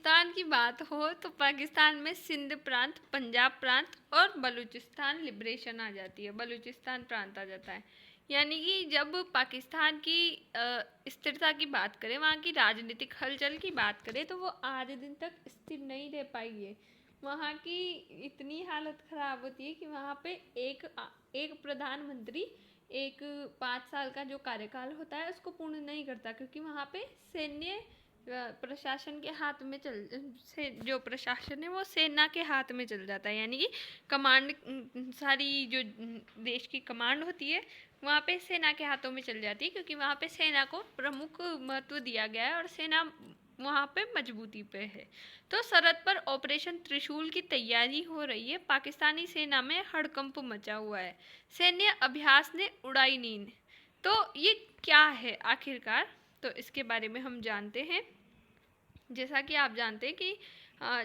पाकिस्तान की बात हो तो पाकिस्तान में सिंध प्रांत, पंजाब प्रांत और बलूचिस्तान लिबरेशन आ जाती है, बलूचिस्तान प्रांत आ जाता है। यानी कि जब पाकिस्तान की स्थिरता की बात करें, वहाँ की राजनीतिक हलचल की बात करें, तो वो आज दिन तक स्थिर नहीं रह पाई है। वहाँ की इतनी हालत ख़राब होती है कि वहाँ पे एक प्रधानमंत्री एक 5 साल का जो कार्यकाल होता है उसको पूर्ण नहीं करता, क्योंकि वहाँ पे सैन्य प्रशासन के हाथ में से जो प्रशासन है वो सेना के हाथ में चल जाता है। यानी कि कमांड, सारी जो देश की कमांड होती है वहाँ पे सेना के हाथों में चल जाती है, क्योंकि वहाँ पे सेना को प्रमुख महत्व दिया गया है और सेना वहाँ पे मजबूती पे है। तो सरहद पर ऑपरेशन त्रिशूल की तैयारी हो रही है। पाकिस्तानी सेना में हड़कंप मचा हुआ है। सैन्य अभ्यास ने उड़ाई नींद। तो ये क्या है आखिरकार, तो इसके बारे में हम जानते हैं। जैसा कि आप जानते हैं कि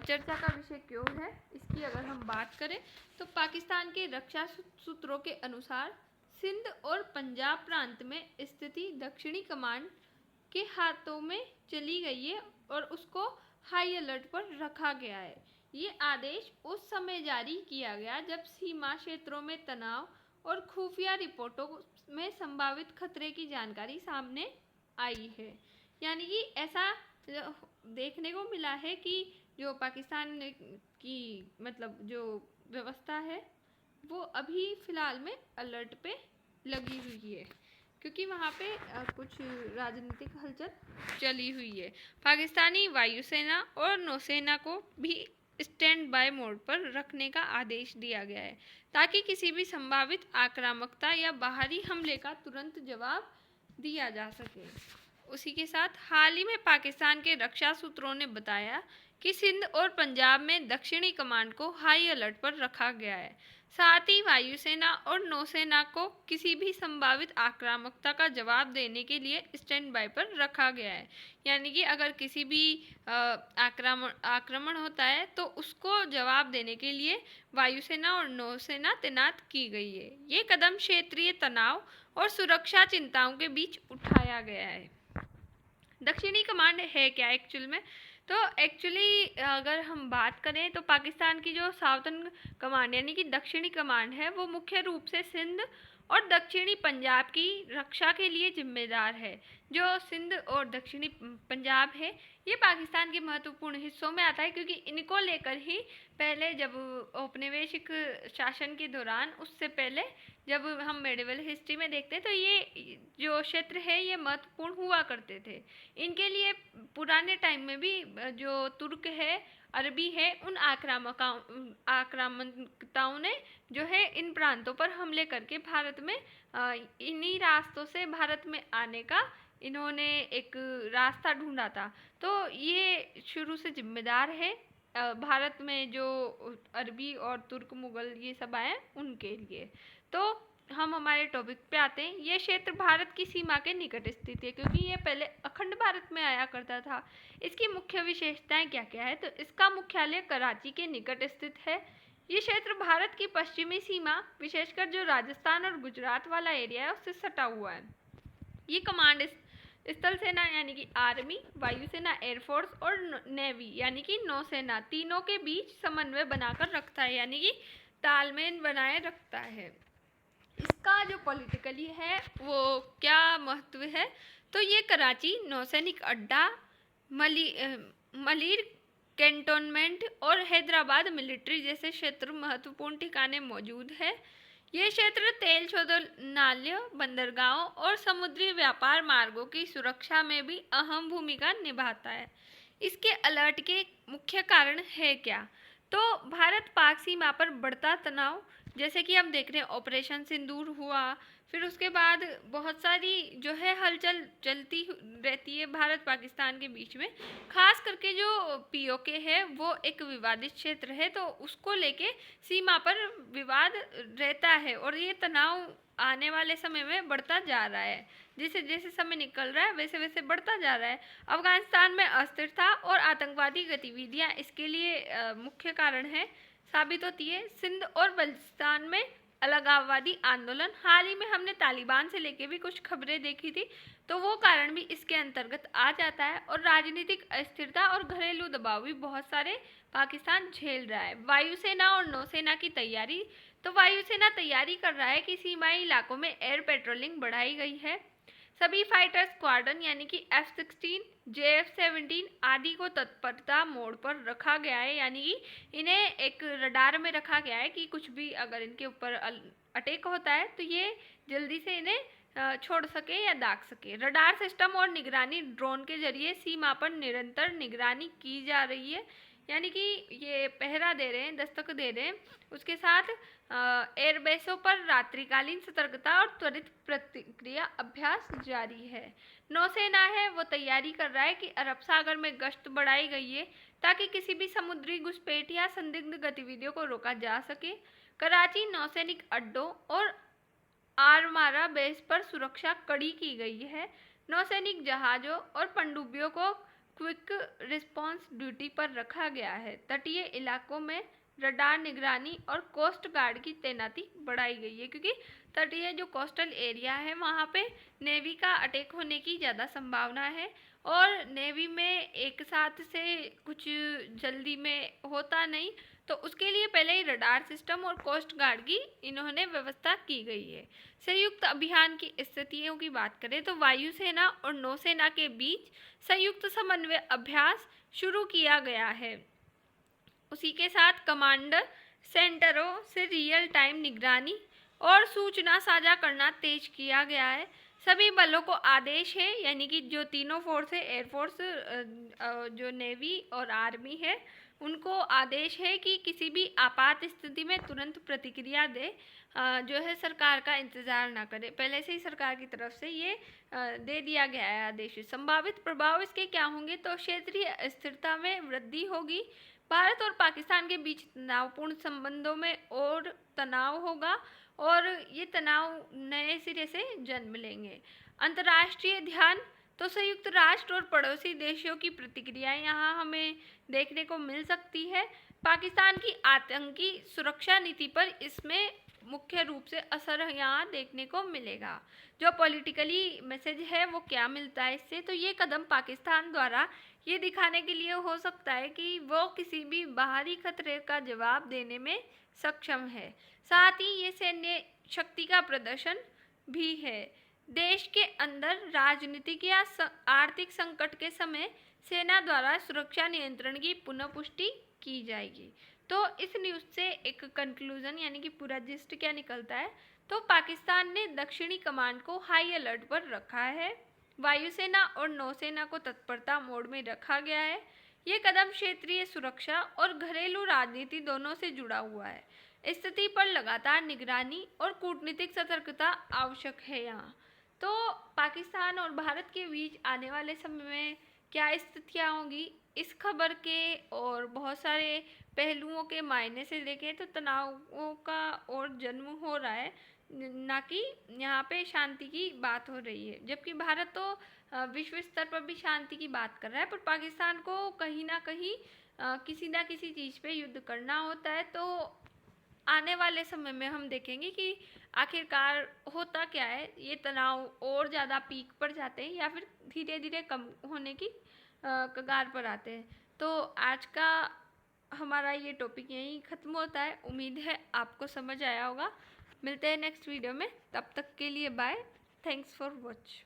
चर्चा का विषय क्यों है, इसकी अगर हम बात करें तो पाकिस्तान के रक्षा सूत्रों के अनुसार सिंध और पंजाब प्रांत में स्थिति दक्षिणी कमान के हाथों में चली गई है और उसको हाई अलर्ट पर रखा गया है। ये आदेश उस समय जारी किया गया जब सीमा क्षेत्रों में तनाव और खुफिया रिपोर्टों में संभावित खतरे की जानकारी सामने आई है। यानी कि ऐसा देखने को मिला है कि जो पाकिस्तान की मतलब जो व्यवस्था है वो अभी फ़िलहाल में अलर्ट पे लगी हुई है, क्योंकि वहाँ पे कुछ राजनीतिक हलचल चली हुई है। पाकिस्तानी वायुसेना और नौसेना को भी स्टैंड बाय मोड पर रखने का आदेश दिया गया है, ताकि किसी भी संभावित आक्रामकता या बाहरी हमले का तुरंत जवाब दिया जा सके। उसी के साथ हाल ही में पाकिस्तान के रक्षा सूत्रों ने बताया कि सिंध और पंजाब में दक्षिणी कमांड को हाई अलर्ट पर रखा गया है। साथ ही वायुसेना और नौसेना को किसी भी संभावित आक्रामकता का जवाब देने के लिए स्टैंड बाय पर रखा गया है। यानी कि अगर किसी भी आक्रमण होता है तो उसको जवाब देने के लिए वायुसेना और नौसेना तैनात की गई है। ये कदम क्षेत्रीय तनाव और सुरक्षा चिंताओं के बीच उठाया गया है। दक्षिणी कमांड है क्या एक्चुअल में, तो एक्चुअली अगर हम बात करें तो पाकिस्तान की जो साउथर्न कमांड यानी कि दक्षिणी कमांड है वो मुख्य रूप से सिंध और दक्षिणी पंजाब की रक्षा के लिए जिम्मेदार है। जो सिंध और दक्षिणी पंजाब है ये पाकिस्तान के महत्वपूर्ण हिस्सों में आता है, क्योंकि इनको लेकर ही पहले जब औपनिवेशिक शासन के दौरान, उससे पहले जब हम मेडिवल हिस्ट्री में देखते हैं तो ये जो क्षेत्र है ये महत्वपूर्ण हुआ करते थे। इनके लिए पुराने टाइम में भी जो तुर्क है, अरबी है, उन आक्रामकताओं ने जो है इन प्रांतों पर हमले करके भारत में इन्हीं रास्तों से भारत में आने का इन्होंने एक रास्ता ढूंढा था। तो ये शुरू से जिम्मेदार है भारत में जो अरबी और तुर्क मुगल ये सब आए उनके लिए। तो हम हमारे टॉपिक पे आते हैं। ये क्षेत्र भारत की सीमा के निकट स्थित है, क्योंकि ये पहले अखंड भारत में आया करता था। इसकी मुख्य विशेषताएं क्या क्या है, तो इसका मुख्यालय कराची के निकट स्थित है। ये क्षेत्र भारत की पश्चिमी सीमा, विशेषकर जो राजस्थान और गुजरात वाला एरिया है उससे सटा हुआ है। ये कमांड स्थल सेना यानी कि आर्मी, वायुसेना, एयरफोर्स और नेवी यानी कि नौसेना, तीनों के बीच समन्वय बनाकर रखता है, यानी कि तालमेल बनाए रखता है। इसका जो पॉलिटिकली है वो क्या महत्व है, तो ये कराची नौसैनिक अड्डा, मलिर कैंटोनमेंट और हैदराबाद मिलिट्री जैसे क्षेत्र महत्वपूर्ण ठिकाने मौजूद है। ये क्षेत्र तेल शोधनालय, बंदरगाहों और समुद्री व्यापार मार्गों की सुरक्षा में भी अहम भूमिका निभाता है। इसके अलर्ट के मुख्य कारण है क्या, तो भारत पाक सीमा पर बढ़ता तनाव, जैसे कि हम देख रहे हैं ऑपरेशन सिंदूर हुआ, फिर उसके बाद बहुत सारी जो है हलचल चलती रहती है भारत पाकिस्तान के बीच में। खास करके जो पीओके है वो एक विवादित क्षेत्र है, तो उसको लेके सीमा पर विवाद रहता है और ये तनाव आने वाले समय में बढ़ता जा रहा है। जैसे जैसे समय निकल रहा है वैसे वैसे बढ़ता जा रहा है। अफगानिस्तान में अस्थिरता और आतंकवादी गतिविधियां इसके लिए मुख्य कारण है साबित होती है। सिंध और बलूचिस्तान में अलगाववादी आंदोलन, हाल ही में हमने तालिबान से लेके भी कुछ खबरें देखी थी, तो वो कारण भी इसके अंतर्गत आ जाता है। और राजनीतिक अस्थिरता और घरेलू दबाव भी बहुत सारे पाकिस्तान झेल रहा है। वायुसेना और नौसेना की तैयारी, तो वायुसेना तैयारी कर रहा है कि सीमाई इलाकों में एयर पेट्रोलिंग बढ़ाई गई है। सभी फाइटर स्क्वाड्रन यानी कि F-16, JF-17 आदि को तत्परता मोड पर रखा गया है, यानी कि इन्हें एक रडार में रखा गया है कि कुछ भी अगर इनके ऊपर अटैक होता है तो ये जल्दी से इन्हें छोड़ सके या दाग सके। रडार सिस्टम और निगरानी ड्रोन के जरिए सीमा पर निरंतर निगरानी की जा रही है, यानी कि ये पहरा दे रहे हैं, दस्तक दे रहे हैं। उसके साथ एयरबेसों पर रात्रिकालीन सतर्कता और त्वरित प्रतिक्रिया अभ्यास जारी है। नौसेना है वो तैयारी कर रहा है कि अरब सागर में गश्त बढ़ाई गई है ताकि किसी भी समुद्री घुसपैठ या संदिग्ध गतिविधियों को रोका जा सके। कराची नौसैनिक अड्डों और आरमारा बेस पर सुरक्षा कड़ी की गई है। नौसैनिक जहाजों और पनडुब्बियों को क्विक रिस्पांस ड्यूटी पर रखा गया है। तटीय इलाकों में रडार निगरानी और कोस्ट गार्ड की तैनाती बढ़ाई गई है, क्योंकि तटीय जो कोस्टल एरिया है वहाँ पे नेवी का अटैक होने की ज़्यादा संभावना है। और नेवी में एक साथ से कुछ जल्दी में होता नहीं, तो उसके लिए पहले ही रडार सिस्टम और कोस्ट गार्ड की इन्होंने व्यवस्था की गई है। संयुक्त अभियान की स्थितियों की बात करें तो वायुसेना और नौसेना के बीच संयुक्त समन्वय अभ्यास शुरू किया गया है। उसी के साथ कमांडर सेंटरों से रियल टाइम निगरानी और सूचना साझा करना तेज किया गया है। सभी बलों को आदेश है, यानी कि जो तीनों फोर्स है, एयरफोर्स, जो नेवी और आर्मी है, उनको आदेश है कि किसी भी आपात स्थिति में तुरंत प्रतिक्रिया दे, जो है सरकार का इंतजार ना करे। पहले से ही सरकार की तरफ से ये दे दिया गया है आदेश। संभावित प्रभाव इसके क्या होंगे, तो क्षेत्रीय स्थिरता में वृद्धि होगी, भारत और पाकिस्तान के बीच तनावपूर्ण संबंधों में और तनाव होगा और ये तनाव नए सिरे से जन्म लेंगे। अंतर्राष्ट्रीय ध्यान, तो संयुक्त राष्ट्र और पड़ोसी देशों की प्रतिक्रियाएं यहाँ हमें देखने को मिल सकती है। पाकिस्तान की आतंकी सुरक्षा नीति पर इसमें मुख्य रूप से असर यहाँ देखने को मिलेगा। जो पॉलिटिकली मैसेज है वो क्या मिलता है इससे, तो ये कदम पाकिस्तान द्वारा ये दिखाने के लिए हो सकता है कि वो किसी भी बाहरी खतरे का जवाब देने में सक्षम है। साथ ही ये सैन्य शक्ति का प्रदर्शन भी है। देश के अंदर राजनीतिक या आर्थिक संकट के समय सेना द्वारा सुरक्षा नियंत्रण की पुनः पुष्टि की जाएगी। तो इस न्यूज़ से एक कंक्लूजन यानी कि पूरा जिस्ट क्या निकलता है, तो पाकिस्तान ने दक्षिणी कमांड को हाई अलर्ट पर रखा है, वायुसेना और नौसेना को तत्परता मोड में रखा गया है। ये कदम क्षेत्रीय सुरक्षा और घरेलू राजनीति दोनों से जुड़ा हुआ है। स्थिति पर लगातार निगरानी और कूटनीतिक सतर्कता आवश्यक है यहाँ। तो पाकिस्तान और भारत के बीच आने वाले समय में क्या स्थितियाँ होंगी, इस खबर के और बहुत सारे पहलुओं के मायने से देखें तो तनावों का और जन्म हो रहा है, ना कि यहाँ पे शांति की बात हो रही है। जबकि भारत तो विश्व स्तर पर भी शांति की बात कर रहा है, पर पाकिस्तान को कहीं ना कहीं किसी ना किसी चीज़ पे युद्ध करना होता है। तो आने वाले समय में हम देखेंगे कि आखिरकार होता क्या है, ये तनाव और ज़्यादा पीक पर जाते हैं या फिर धीरे धीरे कम होने की कगार पर आते हैं। तो आज का हमारा ये टॉपिक यहीं ख़त्म होता है। उम्मीद है आपको समझ आया होगा। मिलते हैं नेक्स्ट वीडियो में, तब तक के लिए बाय। Thanks for watch.